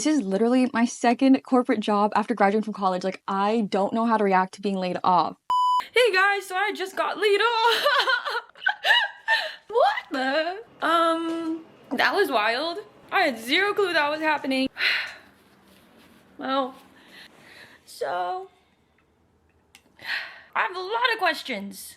This is literally my second corporate job after graduating from college. Like, I don't know how to react to being laid off. Hey guys, so I just got laid off. What the? That was wild. I had zero clue that was happening. Well, so I have a lot of questions.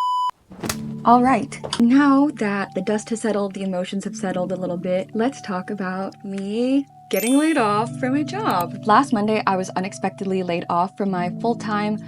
All right, now that the dust has settled, the emotions have settled a little bit, let's talk about me getting laid off from a job. Last Monday, I was unexpectedly laid off from my full-time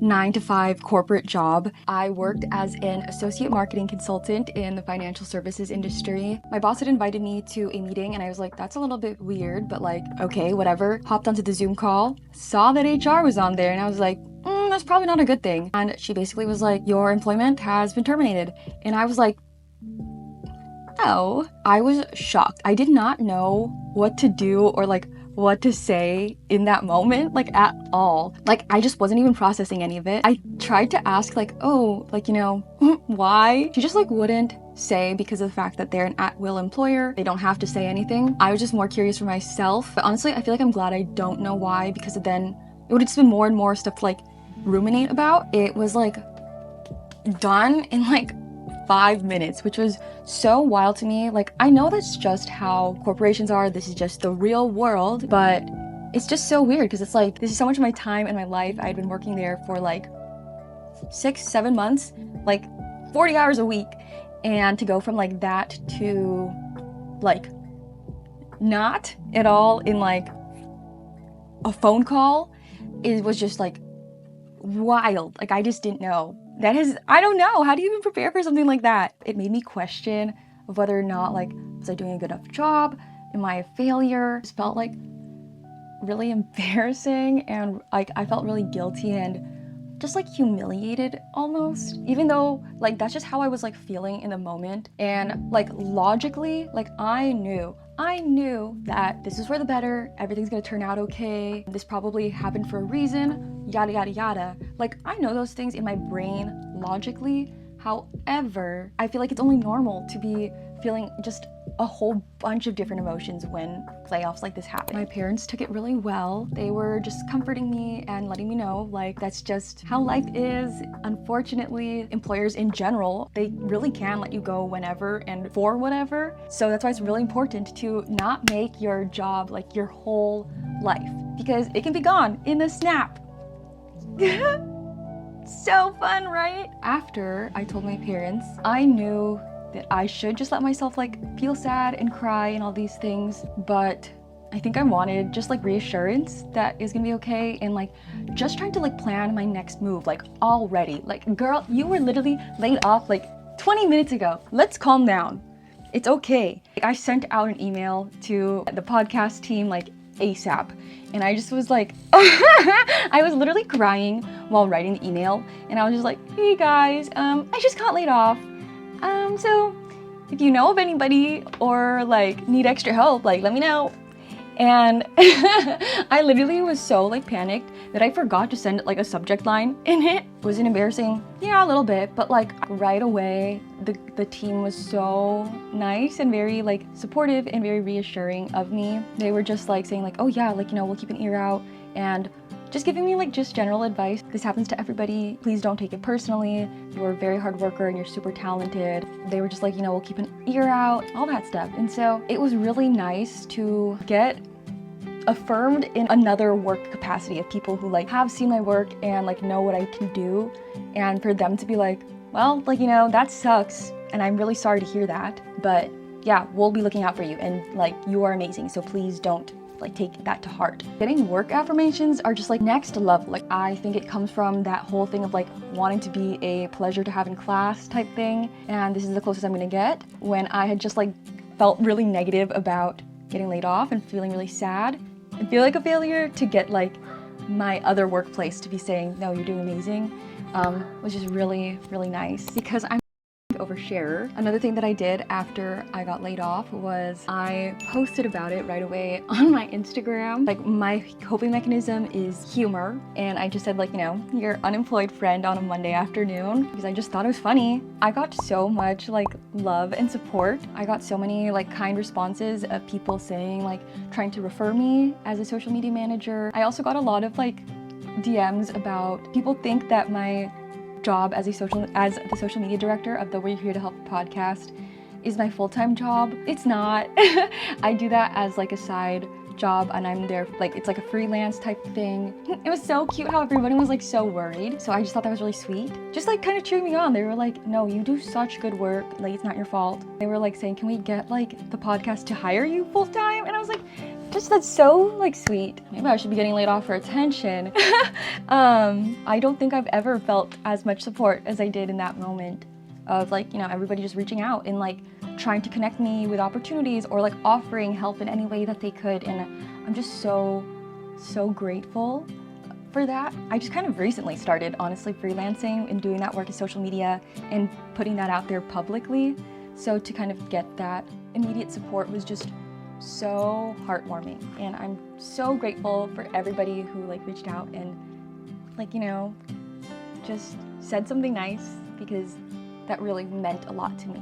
9-to-5 corporate job. I worked as an associate marketing consultant in the financial services industry. My boss had invited me to a meeting and I was like, that's a little bit weird, but like, okay, whatever. Hopped onto the Zoom call, saw that HR was on there and I was like, that's probably not a good thing. And she basically was like, your employment has been terminated. And I was like, oh. I was shocked. I did not know what to do or like what to say in that moment, like at all. Like, I just wasn't even processing any of it. I tried to ask like, oh, like, you know, why? She just like wouldn't say because of the fact that they're an at-will employer. They don't have to say anything. I was just more curious for myself. But honestly, I feel like I'm glad I don't know why, because then it would have just been more and more stuff to like ruminate about. It was like done in like 5 minutes, which was so wild to me. Like, I know that's just how corporations are, this is just the real world, but it's just so weird because it's like, this is so much of my time and my life. I'd been working there for like 6-7 months, like 40 hours a week, and to go from like that to like not at all in like a phone call, it was just like wild. Like, I just didn't know. I don't know, how do you even prepare for something like that? It made me question of whether or not, like, was I doing a good enough job? Am I a failure? It felt like really embarrassing, and like I felt really guilty and just like humiliated almost, even though like that's just how I was like feeling in the moment. And like logically, like I knew that this is for the better, everything's gonna turn out okay, this probably happened for a reason, yada yada yada. Like, I know those things in my brain logically. However, I feel like it's only normal to be feeling just a whole bunch of different emotions when layoffs like this happen. My parents took it really well. They were just comforting me and letting me know, like, that's just how life is. Unfortunately, employers in general, they really can let you go whenever and for whatever. So that's why it's really important to not make your job like your whole life, because it can be gone in a snap. So fun, right? After I told my parents, I knew that I should just let myself like feel sad and cry and all these things, but I think I wanted just like reassurance that it's gonna be okay, and like just trying to like plan my next move like already. Like, girl, you were literally laid off like 20 minutes ago. Let's calm down. It's okay. I sent out an email to the podcast team like ASAP, and I just was like, I was literally crying while writing the email, and I was just like, hey guys, I just got laid off. So if you know of anybody or like need extra help, like let me know. And I literally was so like panicked that I forgot to send like a subject line in it. Was it embarrassing? Yeah, a little bit, but like right away, the team was so nice and very like supportive and very reassuring of me. They were just like saying like, oh yeah, like, you know, we'll keep an ear out, and just giving me like just general advice. This happens to everybody. Please don't take it personally. You're a very hard worker and you're super talented. They were just like, you know, we'll keep an ear out, all that stuff. And so it was really nice to get affirmed in another work capacity of people who like have seen my work and like know what I can do, and for them to be like, well, like, you know, that sucks and I'm really sorry to hear that, but yeah, we'll be looking out for you and like you are amazing, so please don't like take that to heart. Getting work affirmations are just like next level. Like, I think it comes from that whole thing of like wanting to be a pleasure to have in class type thing, and this is the closest I'm gonna get when I had just like felt really negative about getting laid off and feeling really sad and feel like a failure, to get like my other workplace to be saying, no, you're doing amazing, was just really, really nice, because I'm oversharer. Another thing that I did after I got laid off was I posted about it right away on my Instagram. Like, my coping mechanism is humor, and I just said, like, you know, your unemployed friend on a Monday afternoon, because I just thought it was funny. I got so much like love and support. I got so many like kind responses of people saying, like, trying to refer me as a social media manager. I also got a lot of like DMs about people think that my job as the social media director of the We're Here to Help podcast is my full-time job. It's not. I do that as like a side job, and I'm there, like, it's like a freelance type thing. It was so cute how everybody was like so worried. So I just thought that was really sweet. Just like kind of cheering me on. They were like, no, you do such good work. Like, it's not your fault. They were like saying, can we get like the podcast to hire you full time? And I was like, just, that's so like sweet. Maybe I should be getting laid off for attention. I don't think I've ever felt as much support as I did in that moment of, like, you know, everybody just reaching out and like trying to connect me with opportunities or like offering help in any way that they could. And I'm just so grateful for that. I just kind of recently started, honestly, freelancing and doing that work in social media and putting that out there publicly. So to kind of get that immediate support was just so heartwarming, and I'm so grateful for everybody who like reached out and, like, you know, just said something nice, because that really meant a lot to me.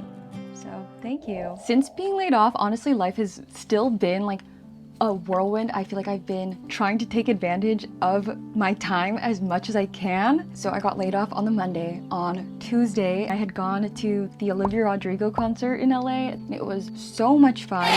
So thank you. Since being laid off, honestly, life has still been like a whirlwind. I feel like I've been trying to take advantage of my time as much as I can. So I got laid off on the Monday. On Tuesday, I had gone to the Olivia Rodrigo concert in LA. It was so much fun.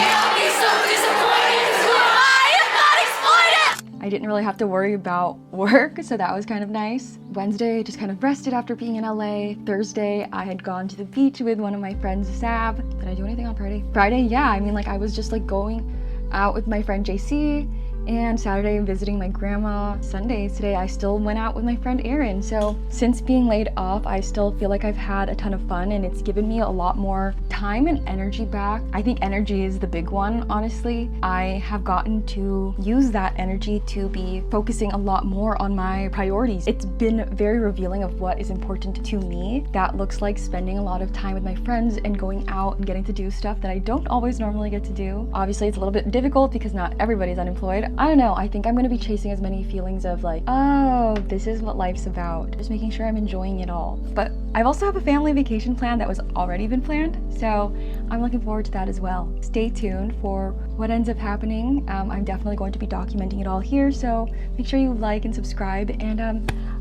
I didn't really have to worry about work, so that was kind of nice. Wednesday, just kind of rested after being in LA. Thursday, I had gone to the beach with one of my friends, Sab. Did I do anything on Friday? Friday, yeah, I mean, like, I was just like going out with my friend JC, and Saturday visiting my grandma. Sunday, today, I still went out with my friend Erin. So since being laid off, I still feel like I've had a ton of fun, and it's given me a lot more time and energy back. I think energy is the big one, honestly. I have gotten to use that energy to be focusing a lot more on my priorities. It's been very revealing of what is important to me. That looks like spending a lot of time with my friends and going out and getting to do stuff that I don't always normally get to do. Obviously, it's a little bit difficult because not everybody's unemployed. I don't know, I think I'm gonna be chasing as many feelings of like, oh, this is what life's about. Just making sure I'm enjoying it all. But I also have a family vacation plan that was already been planned, so I'm looking forward to that as well. Stay tuned for what ends up happening. I'm definitely going to be documenting it all here, so make sure you like and subscribe, and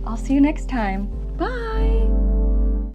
I'll see you next time. Bye!